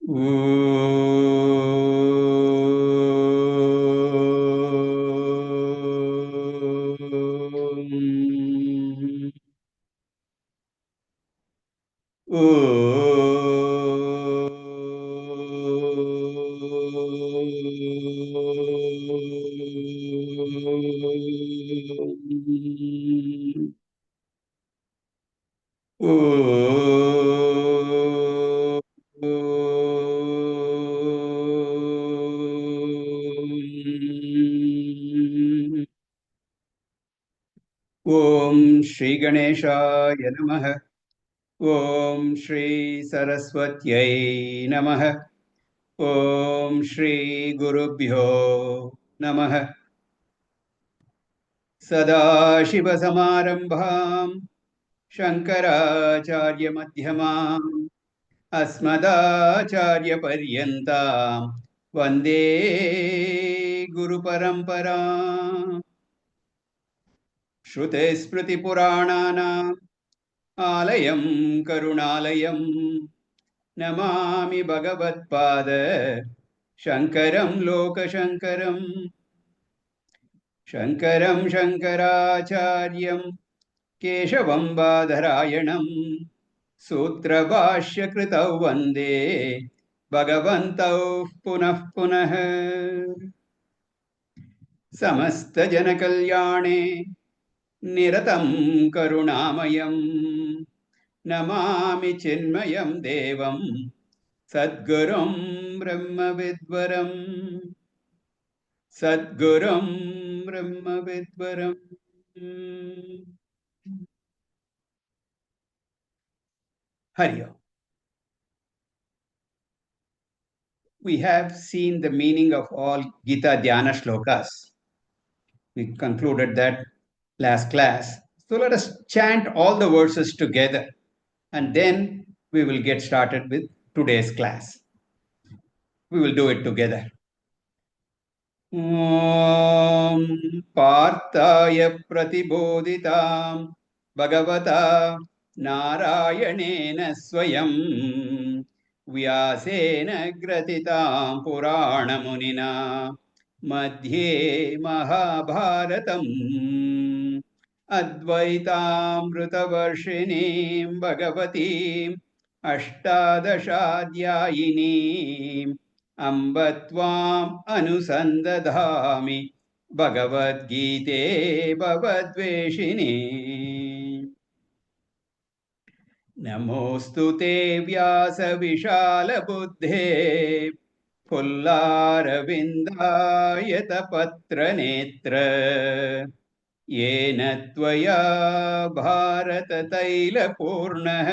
ओम श्री गणेशाय नमः। ओम श्री सरस्वत्यै नमः। ओम श्री गुरुभ्यो नमः। सदाशिवसमारम्भां शङ्कराचार्यमध्यमाम् अस्मदाचार्यपर्यन्तां वन्दे गुरुपरम्पराम्। श्रुतिस्मृतिपुराणानाम् आलयं करुणालयं नमामि भगवत्पाद शङ्करं लोकशङ्करम्। शङ्करं शङ्कराचार्यं केशवं बादरायणं सूत्रभाष्यकृतौ वन्दे भगवन्तौ पुनः पुनः। समस्तजनकल्याणे निरतं करुणामयं नमामि चिन्मयं देवं सद्गुरुं ब्रह्मविद्वरम्। सद्गुरुं ब्रह्मविद्वरम्। Hari Om. We have seen the meaning of all Gita Dhyana shlokas. We concluded that last class. So let us chant all the verses together and then we will get started with today's class. We will do it together. ॐ पार्थाय प्रतिबोधितां भगवता नारायणेन स्वयं व्यासेन ग्रथितां पुराणमुनिना मध्ये महाभारतम् अद्वैतामृतवर्षिणीं भगवतीम् अष्टादशाध्यायिनीम् अम्ब त्वाम् अनुसन्दधामि भगवद्गीते भवद्वेषिणी। नमोऽस्तु ते व्यासविशालबुद्धे फुल्लारविन्दायतपत्रनेत्र येन त्वया भारततैलपूर्णः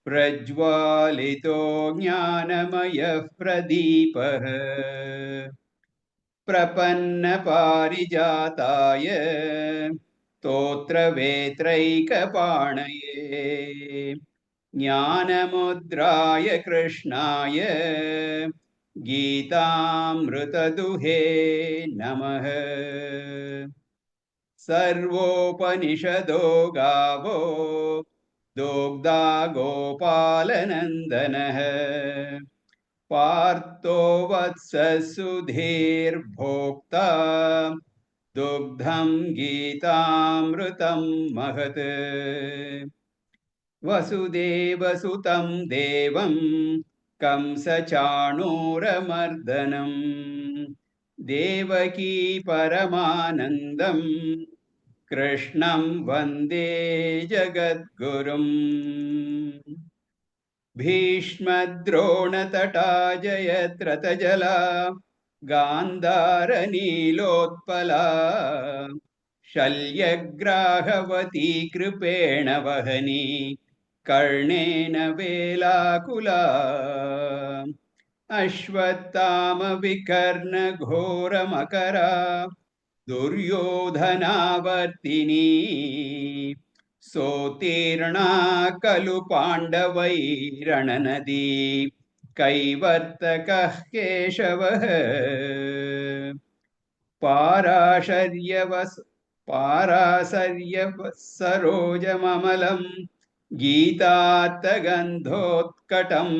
प्रज्वालितो ज्ञानमयः प्रदीपः प्रपन्नपारिजाताय स्तोत्रवेत्रैकपाणये ज्ञानमुद्राय कृष्णाय गीतामृतदुहे नमः। सर्वोपनिषदो गावो दोग्धा गोपालनन्दनः पार्थो वत्ससुधीर्भोक्ता दुग्धं गीतामृतं महत्। वसुदेवसुतं देवं कंसचाणूरमर्दनं देवकी परमानन्दं कृष्णं वन्दे जगद्गुरुम्। भीष्मद्रोणतटा जयद्रथजला गान्धारनीलोत्पला शल्यग्राहवती कृपेण वहनी कर्णेन वेलाकुला अश्वत्थामविकर्णघोरमकरा दुर्योधनावर्तिनी सोत्तीर्णा खलु पाण्डवैरणनदी कैवर्तकः केशवः पाराशर्यवसरोजममलं गीतार्थगन्धोत्कटम्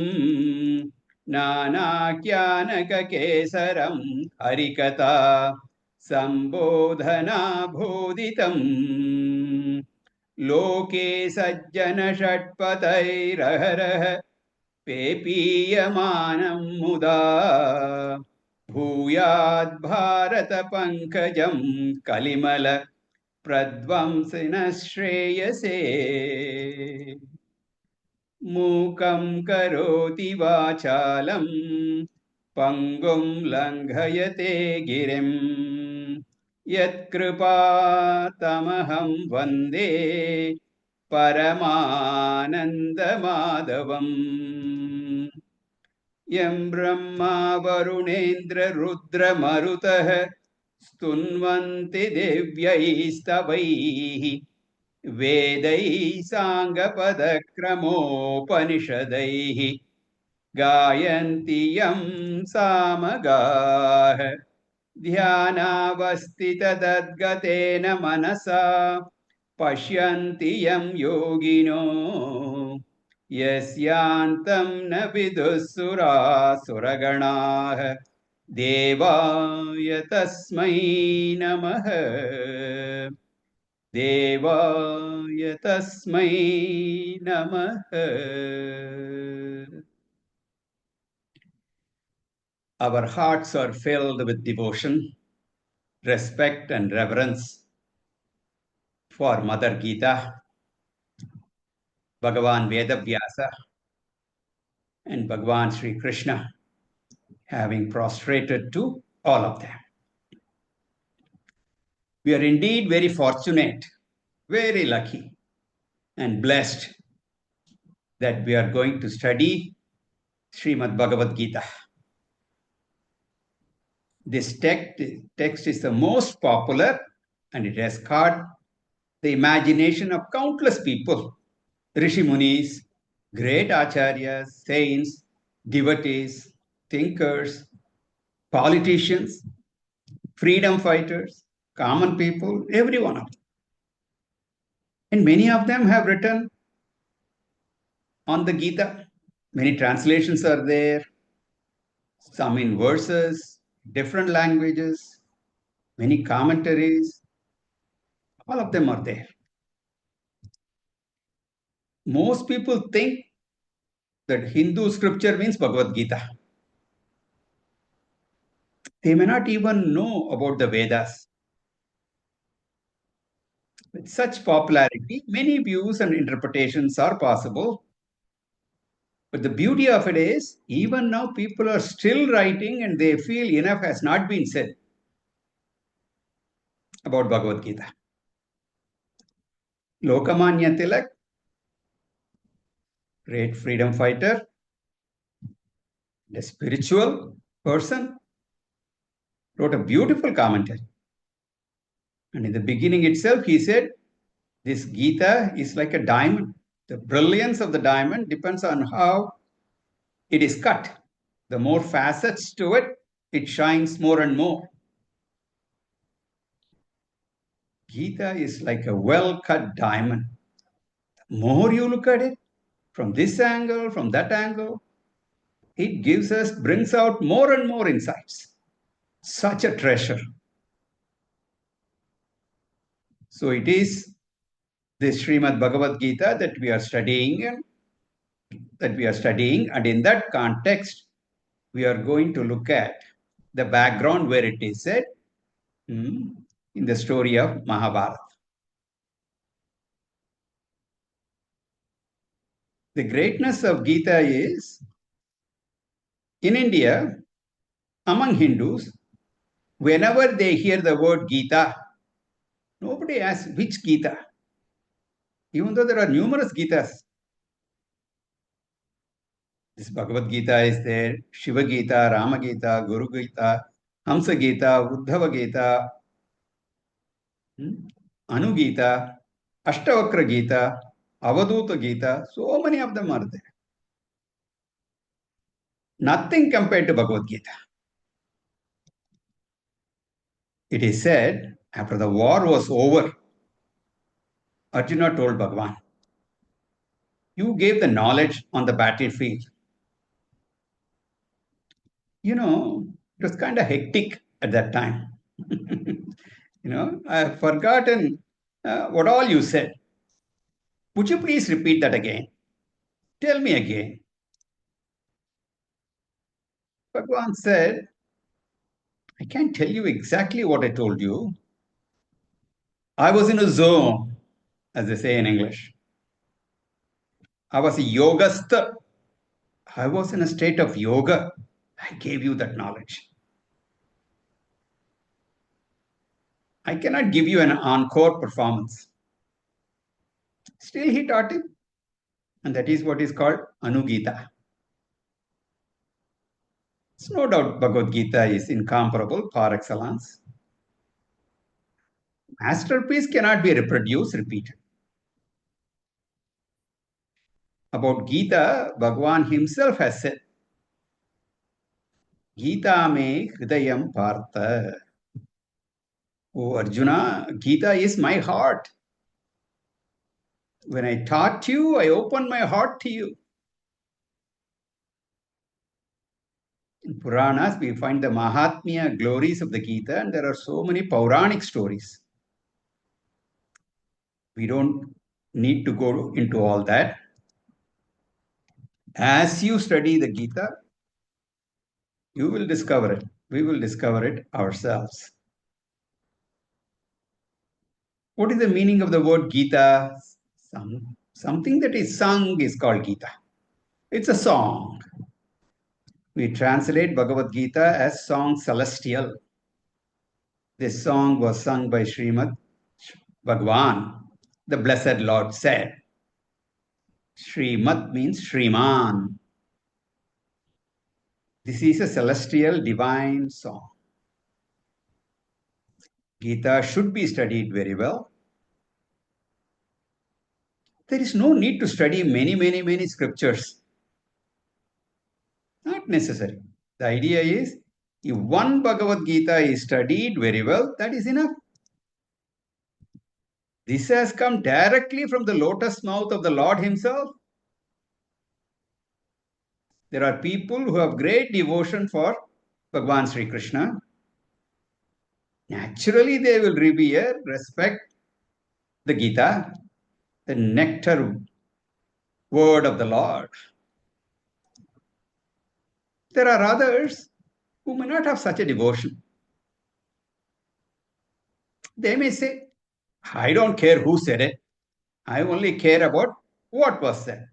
नानाख्यानककेसरं हरिकथा सम्बोधना बोधितम् लोके सज्जनषट्पथैरहरः पेपीयमानं मुदा भूयाद्भारतपङ्कजं कलिमल प्रध्वंसिनः श्रेयसे मूकं करोति वाचालं पङ्गुं लङ्घयते गिरिं यत्कृपातमहं वन्दे परमानन्दमाधवम् यं ब्रह्मा वरुणेन्द्ररुद्रमरुतः स्तुन्वन्ति दिव्यैस्तवैः वेदैः साङ्गपदक्रमोपनिषदैः गायन्ति यं सामगाः ध्यानावस्थिततद्गतेन मनसा पश्यन्ति यं योगिनो यस्यान्तं न विदुःसुरासुरगणाः देवाय तस्मै नमः देवाय तस्मै नमः Our hearts are filled with devotion, respect and reverence for Mother Gita, Bhagavan Vedavyasa and Bhagavan Sri Krishna, having prostrated to all of them. We are indeed very fortunate, very lucky and blessed that we are going to study Srimad Bhagavad Gita. This text is the most popular and it has caught the imagination of countless people, Rishi Munis, great acharyas, saints, devotees, thinkers, politicians, freedom fighters, common people, every one of them. And many of them have written on the Gita. Many translations are there, some in verses, different languages, many commentaries, all of them are there. Most people think that Hindu scripture means Bhagavad Gita. They may not even know about the Vedas. With such popularity, many views and interpretations are possible. But the beauty of it is, even now people are still writing and they feel enough has not been said about Bhagavad Gita. Lokamanya Tilak, great freedom fighter, a spiritual person, wrote a beautiful commentary. And in the beginning itself, he said, this Gita is like a diamond. The brilliance of the diamond depends on how it is cut. The more facets to it, it shines more and more. Gita is like a well-cut diamond. The more you look at it, from this angle, from that angle, it brings out more and more insights. Such a treasure. So it is this Srimad Bhagavad Gita that we are studying, and in that context, we are going to look at the background where it is said in the story of Mahabharata. The greatness of Gita is, in India, among Hindus, whenever they hear the word Gita, nobody asks which Gita, even though there are numerous Gitas. This Bhagavad Gita is there, Shiva Gita, Rama Gita, Guru Gita, Hamsa Gita, Uddhava Gita, Anu Gita, Ashtavakra Gita, Avaduta Gita, so many of them are there. Nothing compared to Bhagavad Gita. It is said, after the war was over, Arjuna told Bhagavan, you gave the knowledge on the battlefield. It was kind of hectic at that time. I've forgotten what all you said. Would you please repeat that again? Tell me again. Bhagwan said, I can't tell you exactly what I told you. I was in a zone, as they say in English. I was a yogastha. I was in a state of yoga. I gave you that knowledge. I cannot give you an encore performance. Still, he taught him. And that is what is called Anugita. It's no doubt Bhagavad Gita is incomparable par excellence. Masterpiece cannot be reproduced, repeated. About Gita, Bhagwan himself has said, Gita me hridayam partha. Oh Arjuna, Gita is my heart. When I taught you, I opened my heart to you. In Puranas, we find the Mahatmya glories of the Gita, and there are so many Puranic stories. We don't need to go into all that. As you study the Gita, you will discover it. We will discover it ourselves. What is the meaning of the word Gita? Something that is sung is called Gita. It's a song. We translate Bhagavad Gita as song celestial. This song was sung by Srimad Bhagwan. The Blessed Lord said, Srimad means Shriman. This is a celestial divine song. Gita should be studied very well. There is no need to study many scriptures. Not necessary. The idea is, if one Bhagavad Gita is studied very well, that is enough. This has come directly from the lotus mouth of the Lord himself. There are people who have great devotion for Bhagwan Sri Krishna. Naturally, they will revere, respect the Gita, the nectar word of the Lord. There are others who may not have such a devotion. They may say, I don't care who said it. I only care about what was said.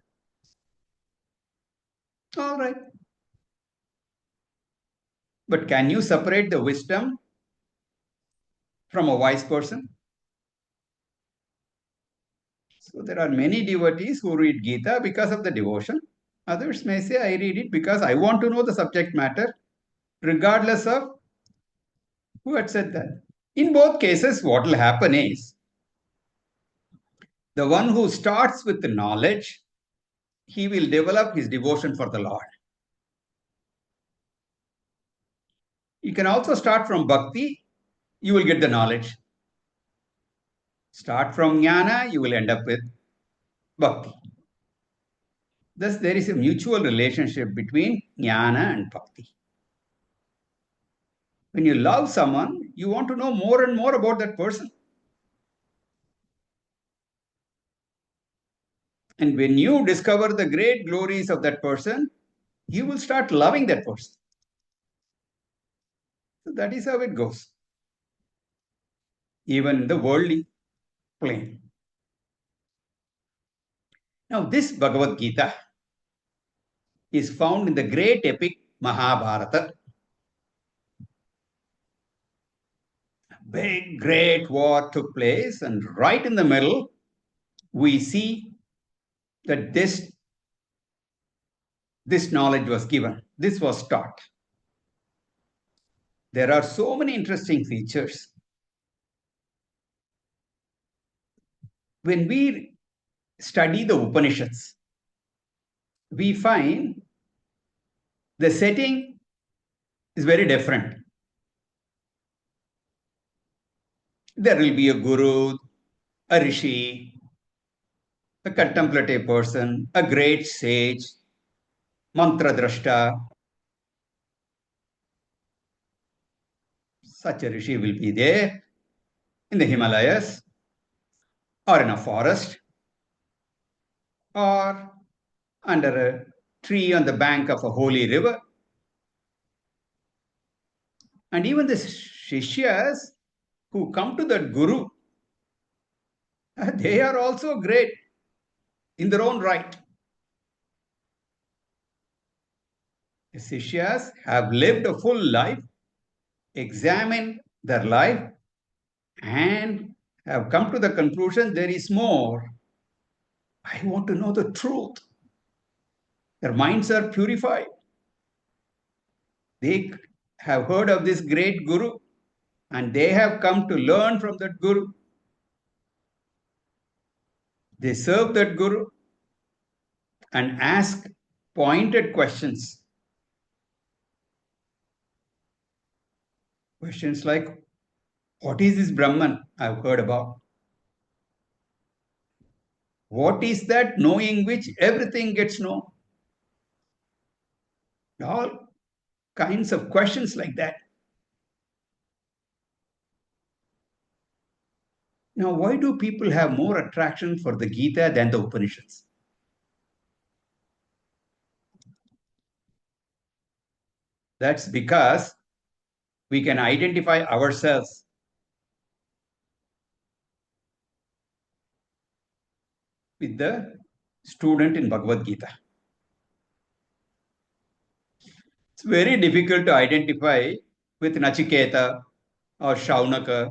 All right. But can you separate the wisdom from a wise person? So there are many devotees who read Gita because of the devotion. Others may say, I read it because I want to know the subject matter, regardless of who had said that. In both cases, what will happen is the one who starts with the knowledge, he will develop his devotion for the Lord. You can also start from bhakti, you will get the knowledge. Start from jnana, you will end up with bhakti. Thus, there is a mutual relationship between jnana and bhakti. When you love someone, you want to know more and more about that person. And when you discover the great glories of that person, you will start loving that person. So that is how it goes, even in the worldly plane. Now, this Bhagavad Gita is found in the great epic Mahabharata. A big, great war took place, and right in the middle, we see that this knowledge was given, this was taught. There are so many interesting features. When we study the Upanishads, we find the setting is very different. There will be a guru, a rishi, a contemplative person, a great sage, mantra drashta. Such a rishi will be there in the Himalayas or in a forest or under a tree on the bank of a holy river. And even the Shishyas who come to that Guru, they are also great in their own right. The Sishyas have lived a full life, examined their life, and have come to the conclusion there is more. I want to know the truth. Their minds are purified. They have heard of this great Guru and they have come to learn from that Guru. They serve that Guru and ask pointed questions. Questions like, what is this Brahman I've heard about? What is that knowing which everything gets known? All kinds of questions like that. Now, why do people have more attraction for the Gita than the Upanishads? That's because we can identify ourselves with the student in Bhagavad Gita. It's very difficult to identify with Nachiketa or Shaunaka,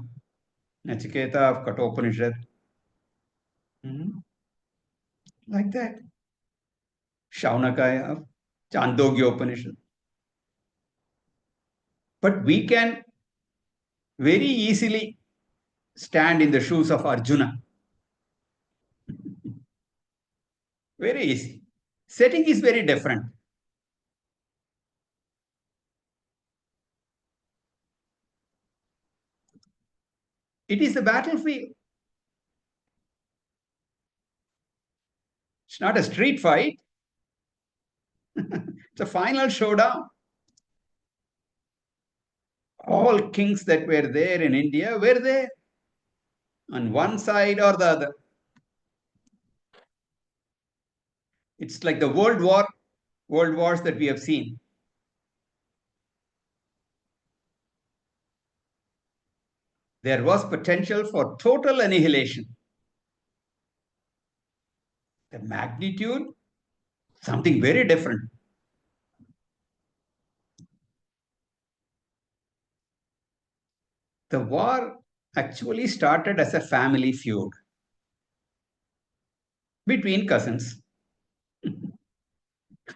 Nachiketa of Kathopanishad. Like that. Shaunaka of Chandogya Upanishad. But we can very easily stand in the shoes of Arjuna. Very easy. Setting is very different. It is the battlefield. It's not a street fight. It's a final showdown. All kings that were there in India were there on one side or the other. It's like the world wars that we have seen. There was potential for total annihilation. The magnitude, something very different. The war actually started as a family feud between cousins.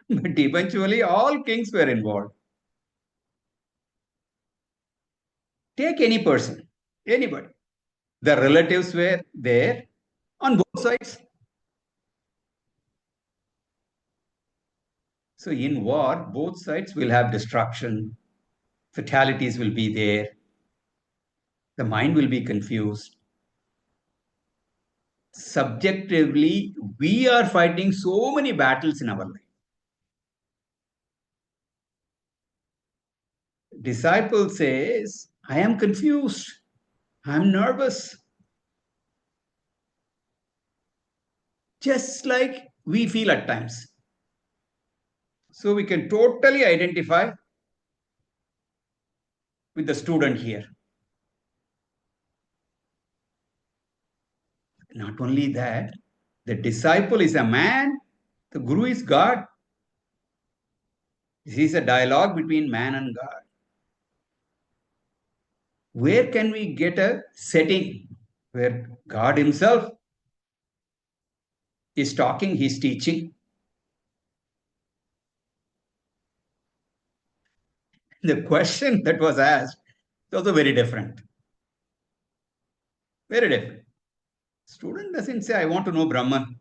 But eventually, all kings were involved. Take any person, anybody. The relatives were there on both sides. So, in war, both sides will have destruction, fatalities will be there, the mind will be confused. Subjectively, we are fighting so many battles in our life. Disciple says, I am confused, I am nervous. Just like we feel at times. So we can totally identify with the student here. Not only that, the disciple is a man, the Guru is God. This is a dialogue between man and God. Where can we get a setting where God Himself is talking, He's teaching? The question that was asked is also very different. Very different. Student doesn't say, I want to know Brahman.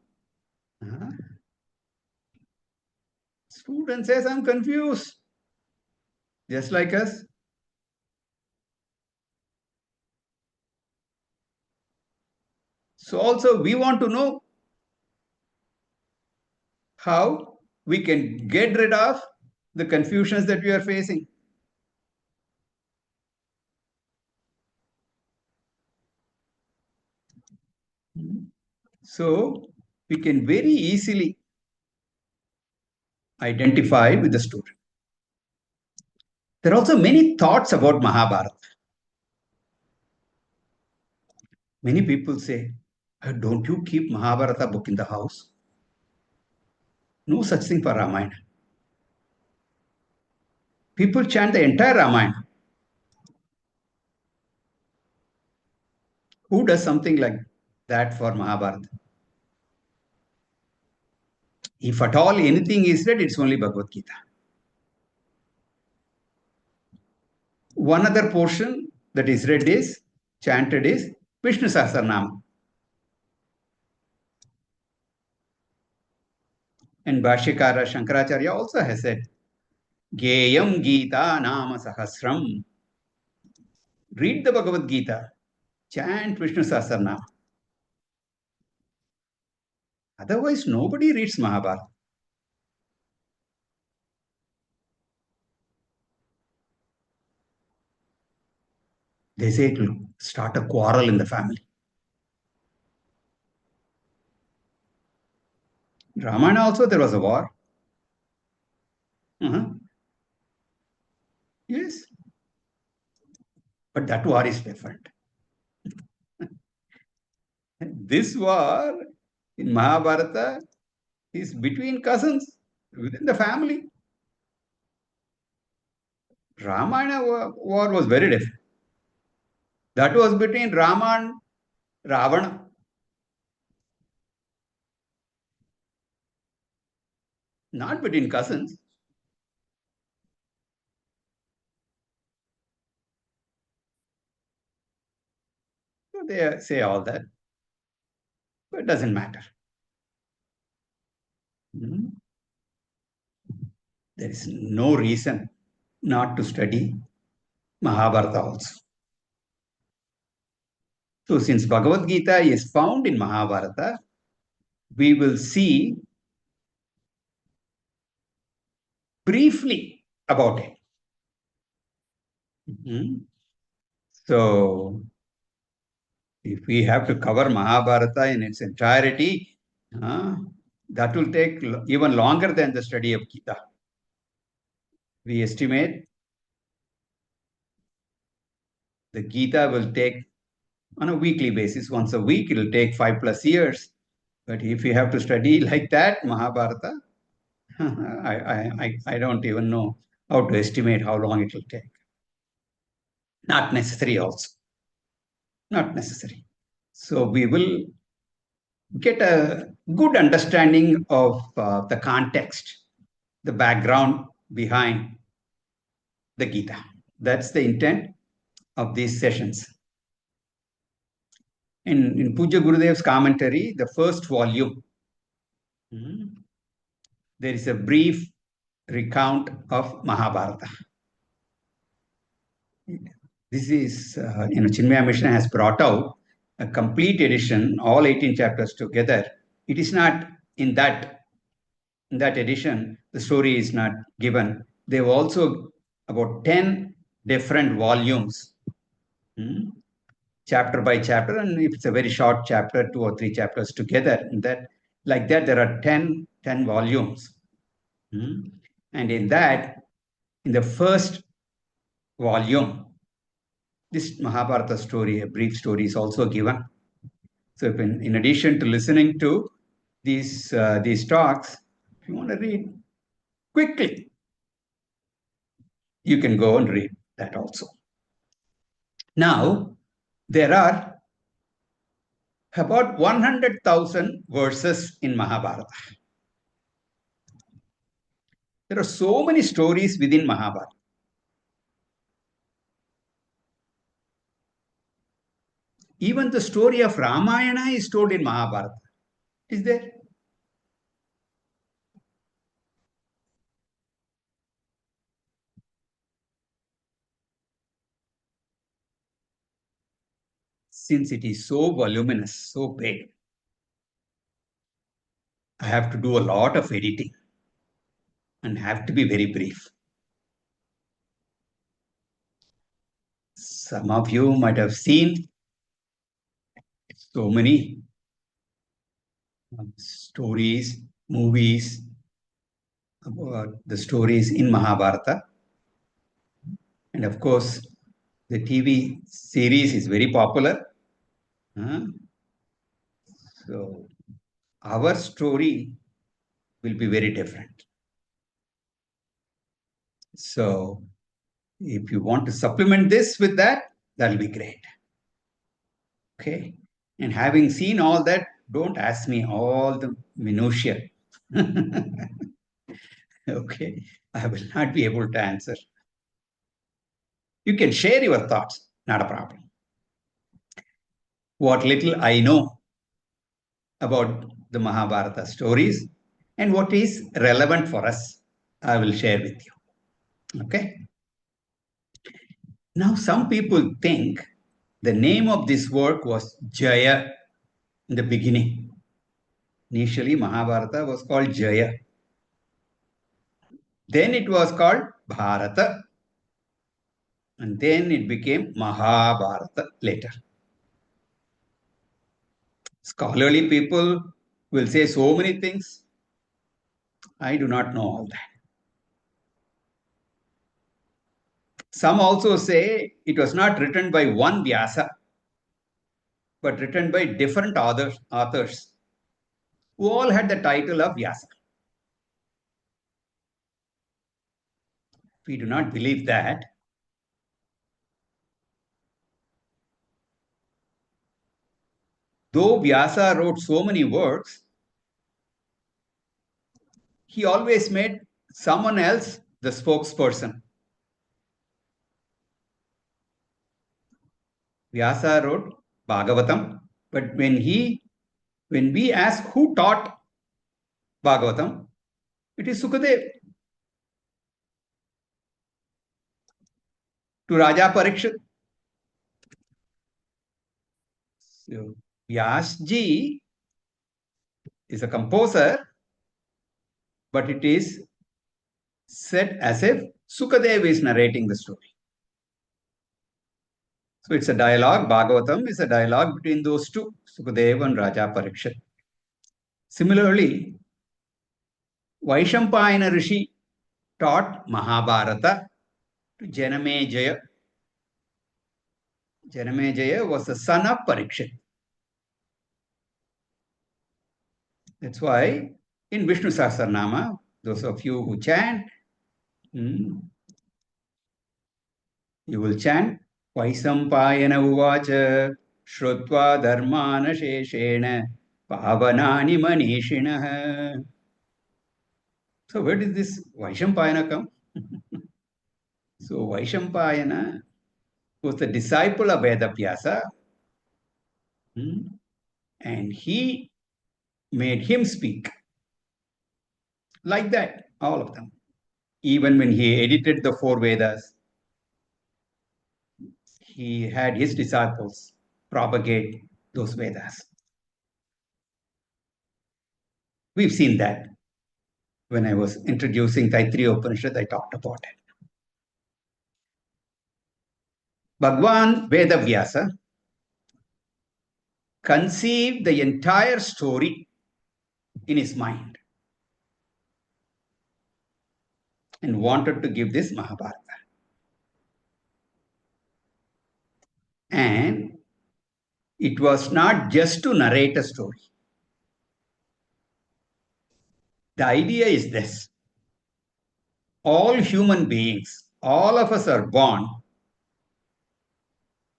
Student says, I'm confused. Just like us. So also we want to know how we can get rid of the confusions that we are facing. So we can very easily identify with the story. There are also many thoughts about Mahabharata. Many people say, don't you keep Mahabharata book in the house? No such thing for Ramayana. People chant the entire Ramayana. Who does something like that for Mahabharata? If at all anything is read, it's only Bhagavad Gita. One other portion that is read is, chanted is Vishnu Sahasranama. And Bhashyakara Shankaracharya also has said, Geyam Gita Nama Sahasram. Read the Bhagavad Gita, chant Vishnu Sahasranama. Otherwise, nobody reads Mahabharata. They say it will start a quarrel in the family. Ramayana also, there was a war. Yes. But that war is different. This war in Mahabharata is between cousins within the family. Ramayana war was very different. That was between Rama and Ravana. Not between cousins. So they say all that. But it doesn't matter. Hmm. There is no reason not to study Mahabharata also. So since Bhagavad Gita is found in Mahabharata, we will see briefly about it. Mhm. So if we have to cover Mahabharata in its entirety, that will take even longer than the study of Gita. We estimate the Gita will take on a weekly basis, once a week, it will take 5+ years. But if you have to study like that, Mahabharata, I don't even know how to estimate how long it will take. Not necessary also. Not necessary. So we will get a good understanding of the context, the background behind the Gita. That's the intent of these sessions. In Puja Gurudev's commentary, the first volume, there is a brief recount of Mahabharata. This is, Chinmaya Mission has brought out a complete edition, all 18 chapters together. It is not in that edition, the story is not given. They have also about 10 different volumes, chapter by chapter, and if it's a very short chapter, 2 or 3 chapters together, like that, there are 10 volumes. And in that, in the first volume, this Mahabharata story, a brief story, is also given. So, if in addition to listening to these talks, if you want to read quickly, you can go and read that also. Now, there are about 100,000 verses in Mahabharata. There are so many stories within Mahabharata. Even the story of Ramayana is told in Mahabharata. Is there? Since it is so voluminous, so big, I have to do a lot of editing and have to be very brief. Some of you might have seen so many stories, movies, about the stories in Mahabharata. And of course, the TV series is very popular. So our story will be very different. So if you want to supplement this with that, that'll be great. Okay. And having seen all that, don't ask me all the minutiae. Okay. I will not be able to answer. You can share your thoughts, not a problem. What little I know about the Mahabharata stories and what is relevant for us, I will share with you. Okay. Now, some people think the name of this work was Jaya in the beginning. Initially, Mahabharata was called Jaya. Then it was called Bharata. And then it became Mahabharata later. Scholarly people will say so many things. I do not know all that. Some also say it was not written by one Vyasa, but written by different authors who all had the title of Vyasa. We do not believe that. Though Vyasa wrote so many works, he always made someone else the spokesperson. Vyasa wrote Bhagavatam, but when we ask who taught Bhagavatam, it is Sukadev to Raja Parikshit. So Vyasji is a composer, but it is said as if Sukadev is narrating the story. So it's a dialogue. Bhagavatam is a dialogue between those two, Sukadev and Raja Parikshit. Similarly, Vaishampayana Rishi taught Mahabharata to Janamejaya. Janamejaya was the son of Parikshit. That's why in Vishnu Sahasranama, those of you who chant, you will chant Vaisampayana uvacha Shrutva dharmana sheshena pavanani manishinaha. So where did this Vaishampayana come? So Vaishampayana was the disciple of Vedavyasa, and he made him speak. Like that, all of them. Even when he edited the four Vedas, he had his disciples propagate those Vedas. We've seen that. When I was introducing Taittiriya Upanishad, I talked about it. Bhagwan Vedavyasa conceived the entire story in his mind and wanted to give this Mahabharata. And it was not just to narrate a story. The idea is this. All human beings, all of us are born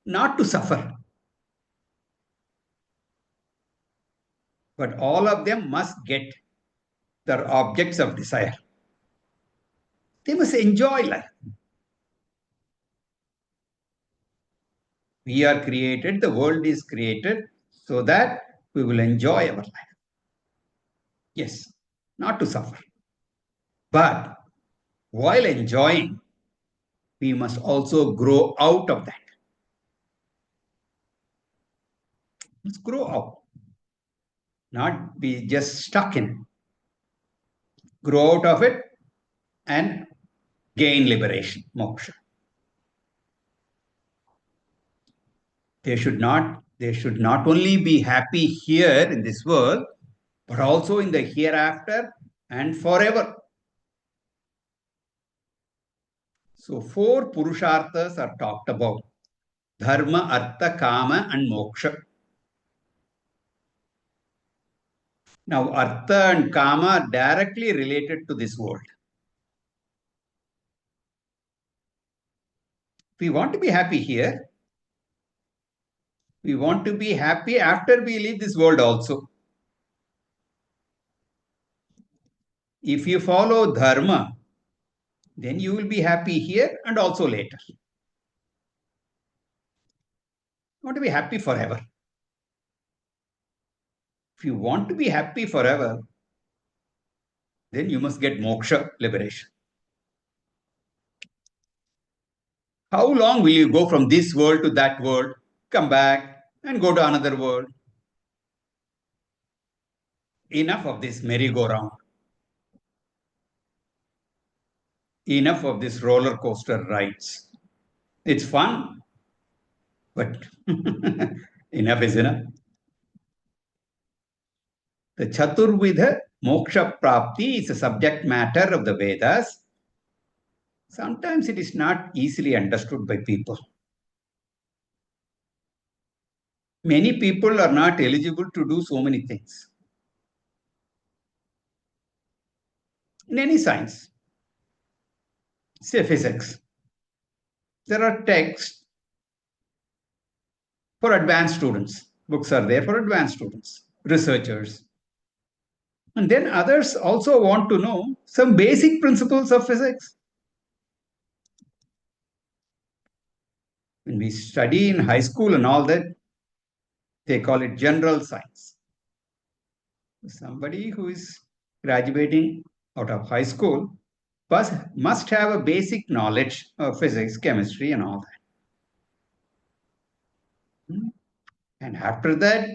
not to suffer, but all of them must get their objects of desire. They must enjoy life. We are created, the world is created so that we will enjoy our life. Yes, not to suffer. But while enjoying, we must also grow out of that. Let's grow out, not be just stuck in it. Grow out of it and gain liberation, moksha. They should not only be happy here in this world, but also in the hereafter and forever. So, four Purusharthas are talked about: Dharma, Artha, Kama, and Moksha. Now, Artha and Kama are directly related to this world. We want to be happy here. We want to be happy after we leave this world also. If you follow Dharma, then you will be happy here and also later. You want to be happy forever. If you want to be happy forever, then you must get moksha, liberation. How long will you go from this world to that world, come back and go to another world? Enough of this merry-go-round. Enough of this roller coaster rides. It's fun, but enough is enough. The Chaturvidha Moksha Prapti is a subject matter of the Vedas. Sometimes it is not easily understood by people. Many people are not eligible to do so many things in any science. Say physics. There are texts for advanced students. Books are there for advanced students, researchers. And then others also want to know some basic principles of physics. When we study in high school and all that, they call it general science. Somebody who is graduating out of high school must have a basic knowledge of physics, chemistry, and all that. And after that,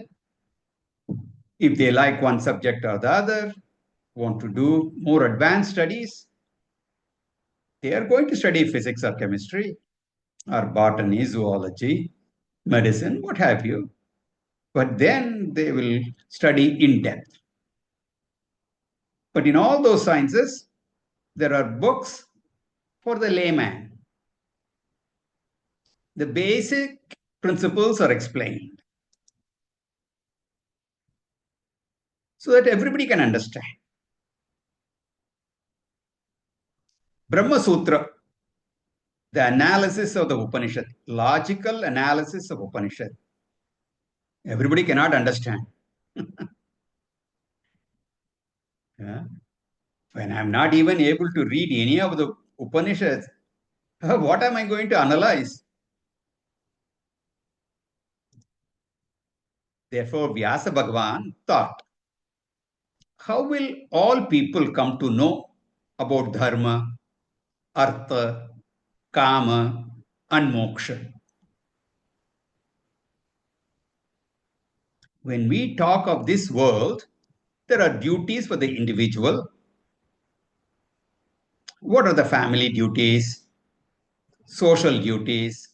if they like one subject or the other, want to do more advanced studies, they are going to study physics or chemistry or botany, zoology, medicine, what have you. But then they will study in depth. But in all those sciences, there are books for the layman. The basic principles are explained so that everybody can understand. Brahma Sutra, the analysis of the Upanishad, logical analysis of Upanishad. Everybody cannot understand. Yeah. When I'm not even able to read any of the Upanishads, what am I going to analyze? Therefore, Vyasa Bhagavan thought, how will all people come to know about Dharma, Artha, Kama, and Moksha? When we talk of this world, there are duties for the individual. What are the family duties, social duties,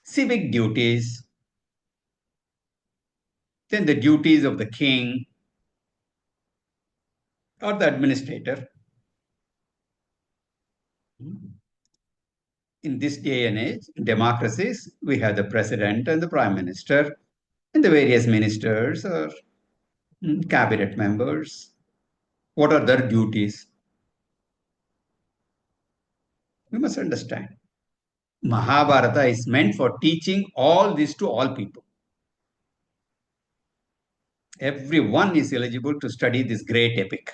civic duties, then the duties of the king or the administrator? In this day and age, democracies, we have the president and the prime minister and the various ministers or cabinet members. What are their duties? We must understand. Mahabharata is meant for teaching all this to all people. Everyone is eligible to study this great epic.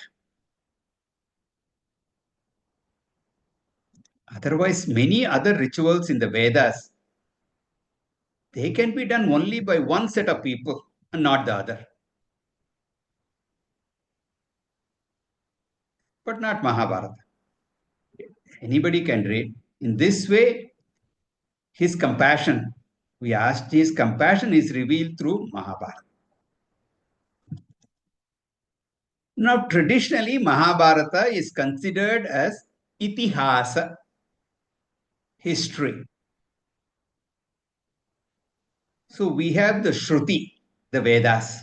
Otherwise, many other rituals in the Vedas, they can be done only by one set of people and not the other. But not Mahabharata. Anybody can read. In this way, his compassion, we asked, his compassion is revealed through Mahabharata. Now, traditionally, Mahabharata is considered as itihasa, history. So we have the Shruti, the Vedas.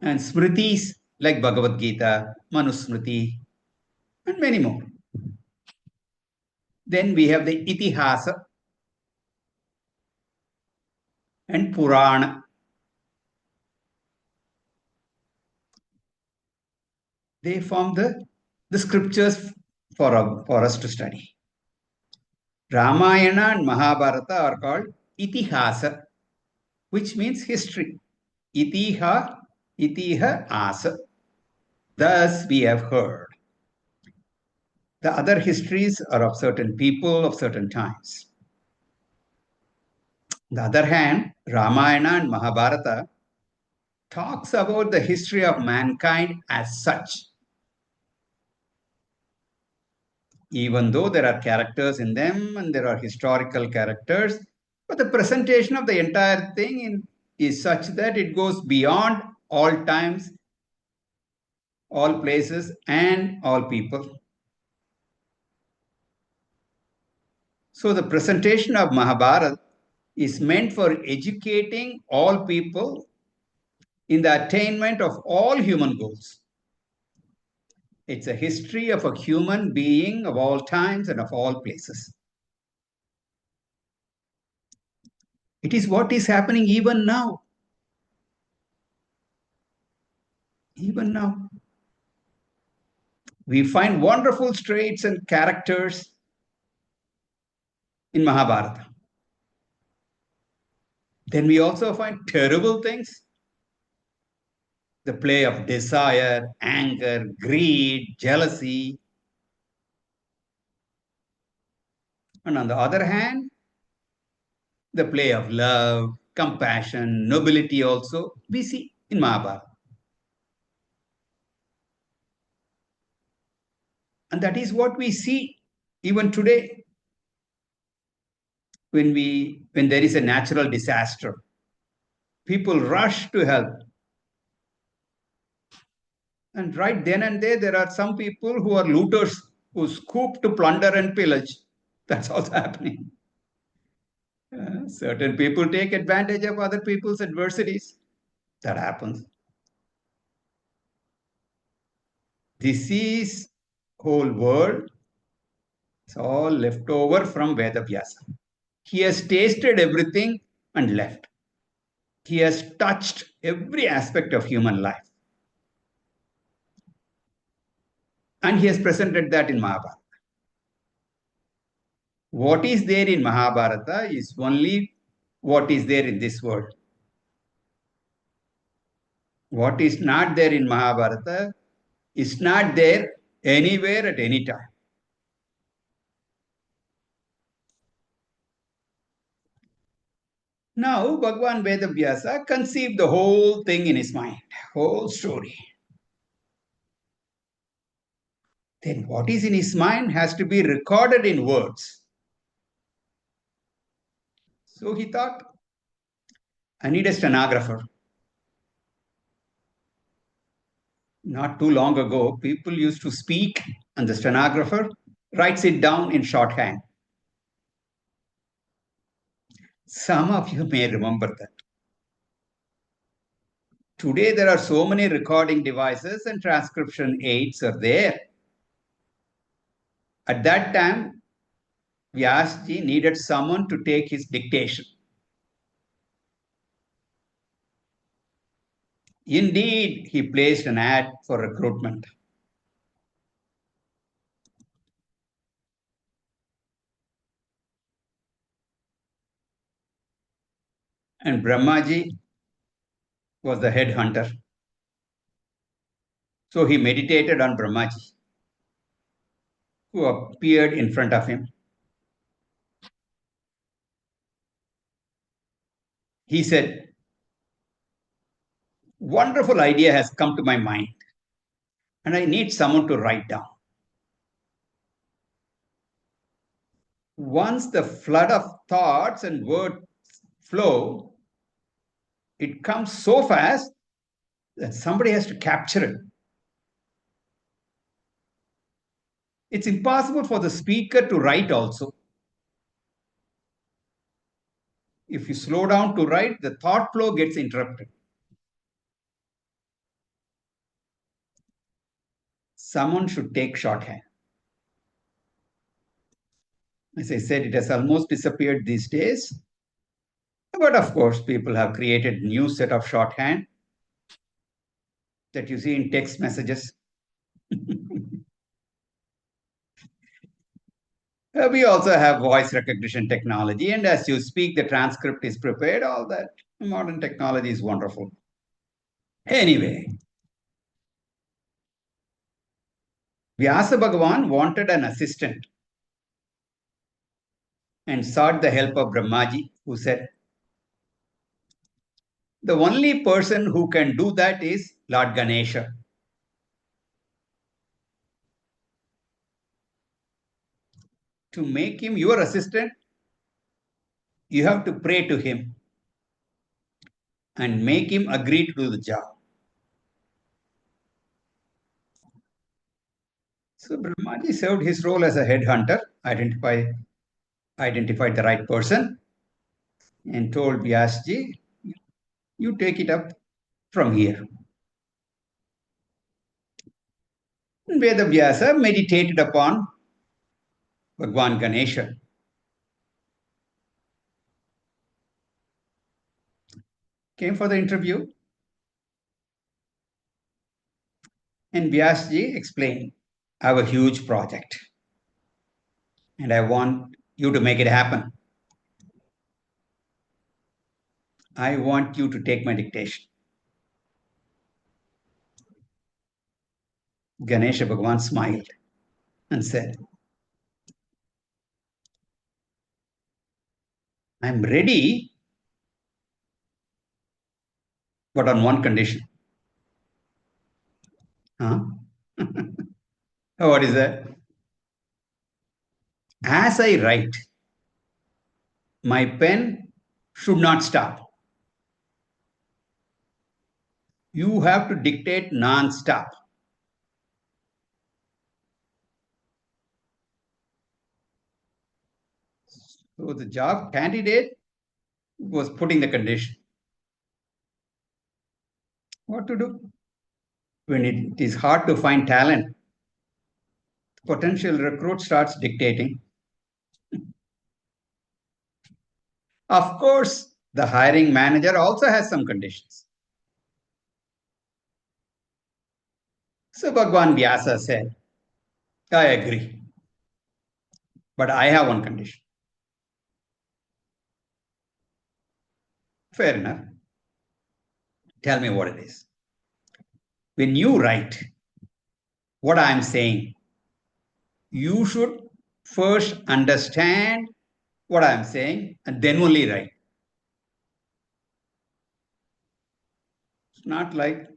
and Smritis like Bhagavad Gita, Manusmriti, and many more. Then we have the Itihasa and Purana. They form the scriptures for us to study. Ramayana and Mahabharata are called Itihasa, which means history. Itiha, Itiha Asa. Thus we have heard. The other histories are of certain people of certain times. On the other hand, Ramayana and Mahabharata talks about the history of mankind as such. Even though there are characters in them and there are historical characters, but the presentation of the entire thing is such that it goes beyond all times, all places, and all people. So the presentation of Mahabharata is meant for educating all people in the attainment of all human goals. It's a history of a human being of all times and of all places. It is what is happening even now. Even now. We find wonderful traits and characters in Mahabharata. Then we also find terrible things. The play of desire, anger, greed, jealousy. And on the other hand, the play of love, compassion, nobility also we see in Mahabharata. And that is what we see even today when there is a natural disaster. People rush to help. And right then and there are some people who are looters who scoop to plunder and pillage. That's also happening. Certain people take advantage of other people's adversities. That happens. This is whole world. It's all left over from Vedavyasa. He has tasted everything and left. He has touched every aspect of human life. And he has presented that in Mahabharata. What is there in Mahabharata is only what is there in this world. What is not there in Mahabharata is not there anywhere at any time. Now, Bhagwan Vedavyasa conceived the whole thing in his mind, whole story. Then what is in his mind has to be recorded in words. So he thought, I need a stenographer. Not too long ago, people used to speak, and the stenographer writes it down in shorthand. Some of you may remember that. Today, there are so many recording devices and transcription aids are there. At that time, Vyasji needed someone to take his dictation. Indeed, he placed an ad for recruitment. And Brahmaji was the head hunter. So he meditated on Brahmaji, who appeared in front of him. He said, wonderful idea has come to my mind, and I need someone to write down. Once the flood of thoughts and words flow, it comes so fast that somebody has to capture it. It's impossible for the speaker to write also. If you slow down to write, the thought flow gets interrupted. someone should take shorthand. As I said, it has almost disappeared these days. But of course, people have created new set of shorthand that you see in text messages. We also have voice recognition technology, and as you speak, the transcript is prepared. All that modern technology is wonderful. Anyway, Vyasa Bhagavan wanted an assistant and sought the help of Brahmaji, who said, the only person who can do that is Lord Ganesha. To make him your assistant, you have to pray to him and make him agree to do the job. So Brahmaji served his role as a headhunter, identified the right person, and told Vyasji, you take it up from here. And Vedavyasa meditated upon Bhagwan Ganesha. Came for the interview, and Vyasji explained, I have a huge project and I want you to make it happen. I want you to take my dictation. Ganesha Bhagwan smiled and said, I'm ready, but on one condition. Huh? What is that? As I write, my pen should not stop. You have to dictate non-stop. So the job candidate was putting the condition. What to do? When it is hard to find talent, potential recruit starts dictating. Of course, the hiring manager also has some conditions. So Bhagwan Vyasa said, I agree, but I have one condition. Fair enough. Tell me what it is. When you write what I'm saying, you should first understand what I'm saying and then only write. It's not like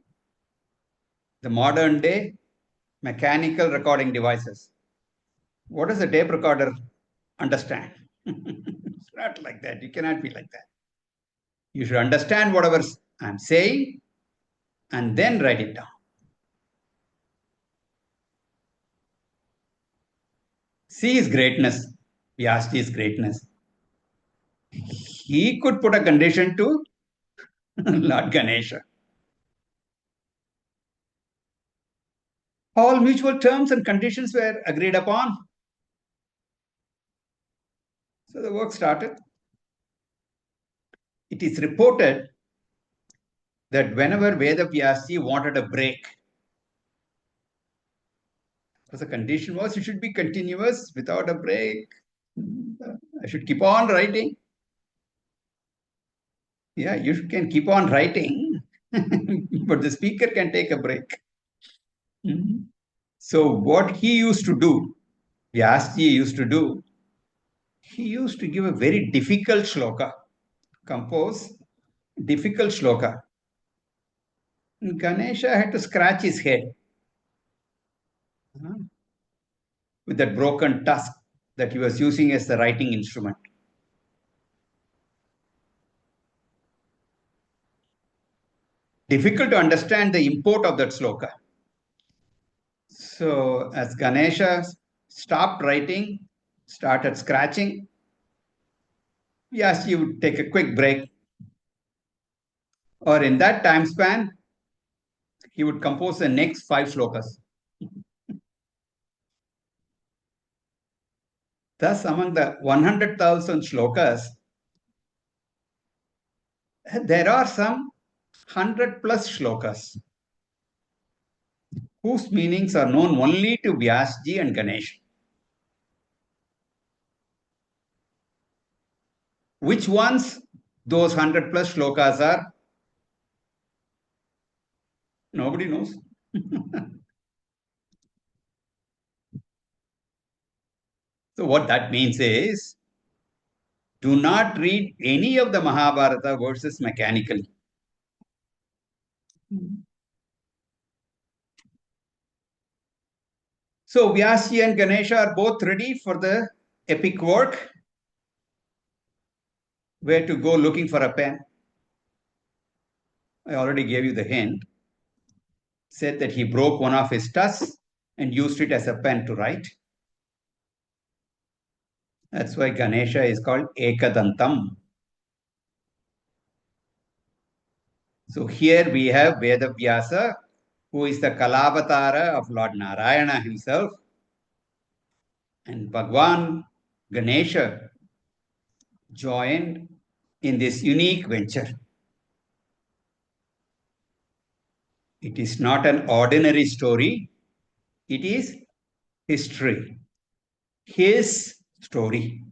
the modern day mechanical recording devices. What does a tape recorder understand? It's not like that. You cannot be like that. You should understand whatever I'm saying and then write it down. See his greatness. Vyasji's greatness. He could put a condition to Lord Ganesha. All mutual terms and conditions were agreed upon. So the work started. It is reported that whenever Vedavyasji wanted a break, because the condition was it should be continuous without a break. I should keep on writing. Yeah, you can keep on writing, but the speaker can take a break. So what he used to do, Vyasji used to do, he used to give a very difficult shloka, compose difficult shloka. And Ganesha had to scratch his head with that broken tusk that he was using as the writing instrument. Difficult to understand the import of that sloka. So as Ganesha stopped writing, started scratching, Vyasji would take a quick break. Or in that time span, he would compose the next 5 slokas. Thus, among the 100,000 shlokas, there are some 100 plus shlokas whose meanings are known only to Vyasji and Ganesh. Which ones those 100 plus shlokas are? Nobody knows. So, what that means is do not read any of the Mahabharata verses mechanically. So, Vyasji and Ganesha are both ready for the epic work. Where to go looking for a pen? I already gave you the hint. Said that he broke one of his tusks and used it as a pen to write. That's why Ganesha is called Ekadantam. So here we have Vedavyasa, who is the Kalavatara of Lord Narayana himself, and Bhagwan Ganesha joined in this unique venture. It is not an ordinary story, it is history, his story.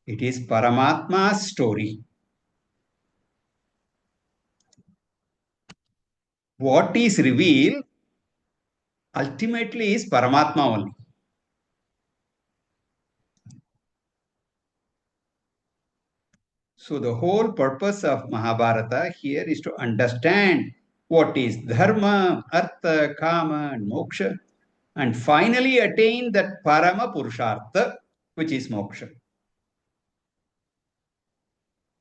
It is Paramatma's story. What is revealed ultimately is Paramatma only. So the whole purpose of Mahabharata here is to understand what is dharma, artha, kama, and moksha, and finally attain that parama purushartha, which is moksha.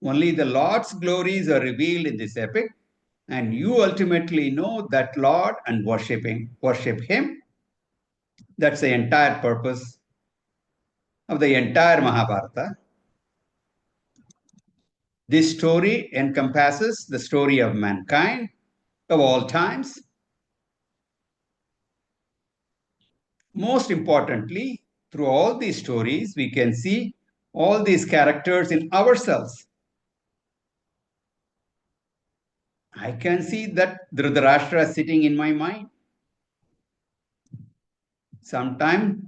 Only the Lord's glories are revealed in this epic, and you ultimately know that Lord and worship Him. That's the entire purpose of the entire Mahabharata. This story encompasses the story of mankind of all times. Most importantly, through all these stories, we can see all these characters in ourselves. I can see that Dhritarashtra sitting in my mind. Sometimes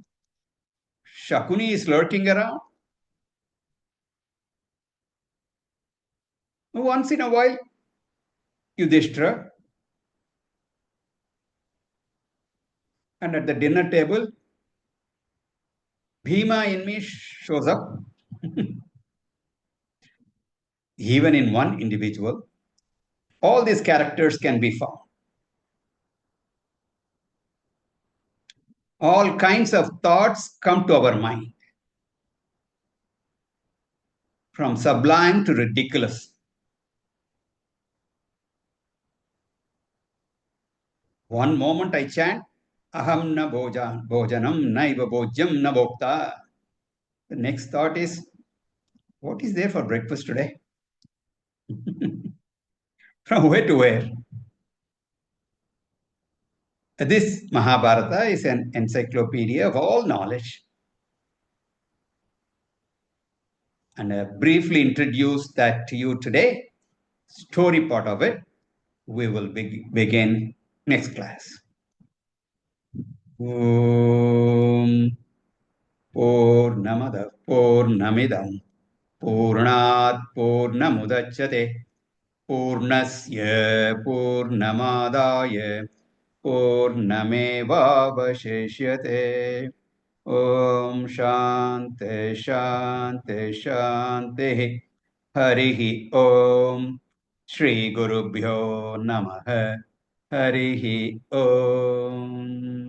Shakuni is lurking around. Once in a while, Yudhishthira. And at the dinner table, Bhima in me shows up. Even in one individual, all these characters can be found. All kinds of thoughts come to our mind, from sublime to ridiculous. One moment I chant, Aham na bhojanam naiva bhojyam na bhokta. The next thought is, what is there for breakfast today? From where to where? This Mahabharata is an encyclopedia of all knowledge. And I briefly introduce that to you today. Story part of it, we will begin next class. Om Purnamada Purnamidam Purnat Purnamudachyate Purnasya Purnamadaya Purnamevavasheshyate. Om Shanti Shanti Shanti. Harihi Om. Shri Gurubhyo Namaha. Harihi Om.